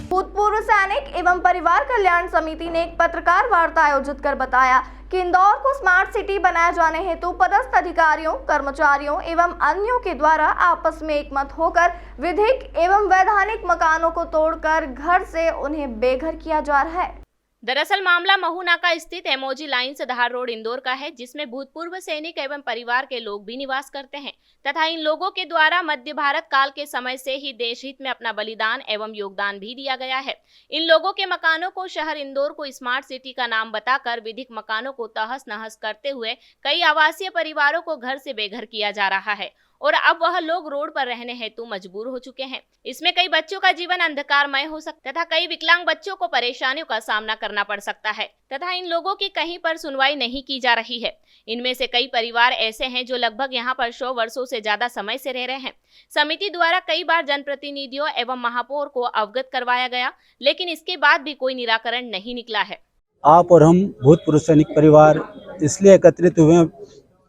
भूतपूर्व सैनिक एवं परिवार कल्याण समिति ने एक पत्रकार वार्ता आयोजित कर बताया कि इंदौर को स्मार्ट सिटी बनाए जाने हेतु पदस्थ अधिकारियों, कर्मचारियों एवं अन्यों के द्वारा आपस में एकमत होकर विधिक एवं वैधानिक मकानों को तोड़कर घर से उन्हें बेघर किया जा रहा है। दरअसल मामला महू नाका स्थित एमओजी लाइन से धार रोड इंदौर का है, जिसमें भूतपूर्व सैनिक एवं परिवार के लोग भी निवास करते हैं तथा इन लोगों के द्वारा मध्य भारत काल के समय से ही देश हित में अपना बलिदान एवं योगदान भी दिया गया है। इन लोगों के मकानों को शहर इंदौर को स्मार्ट सिटी का नाम बताकर विधिक मकानों को तहस नहस करते हुए कई आवासीय परिवारों को घर से बेघर किया जा रहा है और अब वह लोग रोड पर रहने हेतु मजबूर हो चुके हैं। इसमें कई बच्चों का जीवन अंधकारमय हो सकता तथा कई विकलांग बच्चों को परेशानियों का सामना करना पड़ सकता है तथा इन लोगों की कहीं पर सुनवाई नहीं की जा रही है। इनमें से कई परिवार ऐसे हैं जो लगभग यहाँ पर 100 वर्षों से ज्यादा समय से रह रहे हैं। समिति द्वारा कई बार जनप्रतिनिधियों एवं महापौर को अवगत करवाया गया, लेकिन इसके बाद भी कोई निराकरण नहीं निकला है। आप और हम भूतपूर्व सैनिक परिवार इसलिए एकत्रित हुए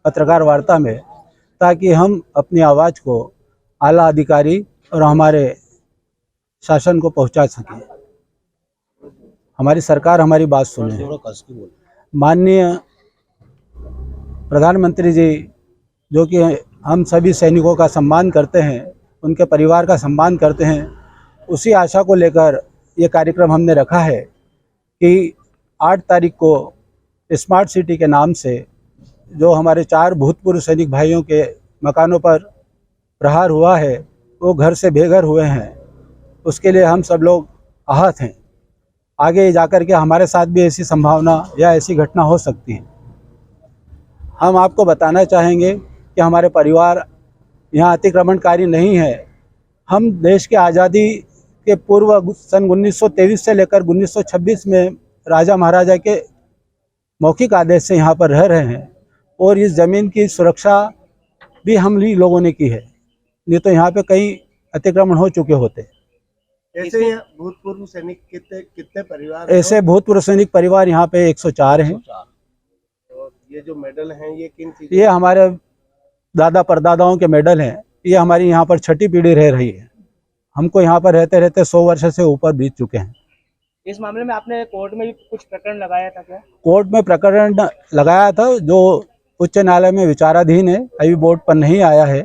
पत्रकार वार्ता में ताकि हम अपनी आवाज़ को आला अधिकारी और हमारे शासन को पहुंचा सकें, हमारी सरकार हमारी बात सुने। माननीय प्रधानमंत्री जी जो कि हम सभी सैनिकों का सम्मान करते हैं, उनके परिवार का सम्मान करते हैं, उसी आशा को लेकर ये कार्यक्रम हमने रखा है कि 8 तारीख को स्मार्ट सिटी के नाम से जो हमारे 4 भूतपूर्व सैनिक भाइयों के मकानों पर प्रहार हुआ है, वो घर से बेघर हुए हैं, उसके लिए हम सब लोग आहत हैं। आगे जाकर के हमारे साथ भी ऐसी संभावना या ऐसी घटना हो सकती है। हम आपको बताना चाहेंगे कि हमारे परिवार यहाँ अतिक्रमणकारी नहीं है। हम देश की आज़ादी के पूर्व सन 1923 से लेकर 1926 में राजा महाराजा के मौखिक आदेश से यहाँ पर रह रहे हैं और इस ज़मीन की सुरक्षा भी हम ही लोगों ने की है, नहीं तो यहाँ पे कई अतिक्रमण हो चुके होते। ऐसे भूतपूर्व सैनिक कितने परिवार? ऐसे भूतपूर्व सैनिक परिवार यहाँ पे 104 हैं। और ये जो मेडल हैं ये किन चीज़ों? ये हमारे दादा परदादाओं के मेडल हैं। ये हमारी यहाँ पर 6ठी पीढ़ी रह रही है। हमको यहाँ पर रहते रहते 100 वर्ष से ऊपर बीत चुके हैं। इस मामले में आपने कोर्ट में भी कुछ प्रकरण लगाया था क्या? कोर्ट में प्रकरण लगाया था जो उच्च न्यायालय में विचाराधीन है, अभी बोर्ड पर नहीं आया है।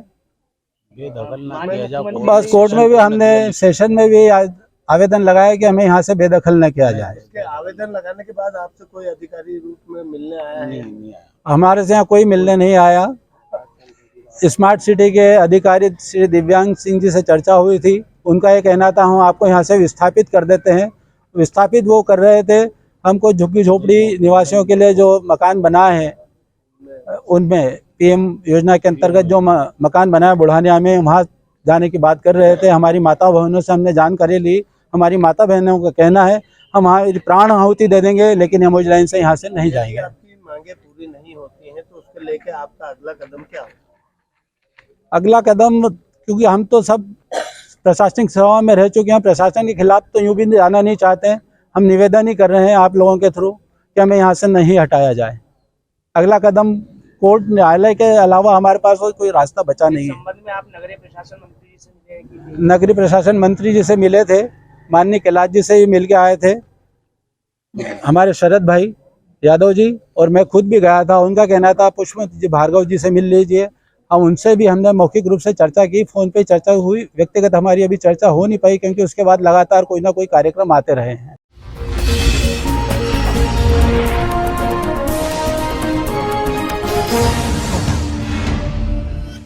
बस कोर्ट में भी हमने सेशन में भी आवेदन लगाया कि हमें यहाँ से बेदखल न किया जाए। इसके आवेदन लगाने के बाद आपसे कोई अधिकारी रूप में मिलने आया है? नहीं आया। हमारे से यहाँ कोई मिलने नहीं आया। स्मार्ट सिटी के अधिकारी श्री दिव्यांग सिंह जी से चर्चा हुई थी, उनका ये कहना था हम आपको यहाँ से विस्थापित कर देते हैं। विस्थापित वो कर रहे थे, हमको झुग्गी झोपड़ी निवासियों के लिए जो मकान बनाए हैं उनमें पीएम योजना के अंतर्गत जो मकान बनाया बुढ़ानिया में, वहाँ जाने की बात कर रहे थे। हमारी माता बहनों से हमने जानकारी ली। हमारी माता बहनों का कहना है हम हमारी प्राण आहुति दे देंगे लेकिन एमओजी लाइन से यहाँ से नहीं जाएंगे। आपकी मांगे पूरी नहीं होती हैं तो उसको लेकर आपका अगला कदम क्या होगा? अगला कदम, क्योंकि हम तो सब प्रशासनिक सेवा में रह चुके हैं, प्रशासन के खिलाफ तो यूं भी जाना नहीं चाहते हैं। हम निवेदन ही कर रहे हैं आप लोगों के थ्रू कि हमें यहाँ से नहीं हटाया जाए। अगला कदम कोर्ट न्यायालय के अलावा हमारे पास कोई रास्ता बचा नहीं है। संबंध में आप नगरीय प्रशासन मंत्री जी से मिले? नगरीय प्रशासन मंत्री जी से मिले थे, माननीय कैलाश जी से ही मिल के आए थे, हमारे शरद भाई यादव जी, और मैं खुद भी गया था। उनका कहना था पुष्पवंत जी भार्गव जी से मिल लीजिए। हम उनसे भी हमने मौखिक रूप से चर्चा की, फ़ोन पे चर्चा हुई, व्यक्तिगत हमारी अभी चर्चा हो नहीं पाई क्योंकि उसके बाद लगातार कोई ना कोई कार्यक्रम आते रहे हैं।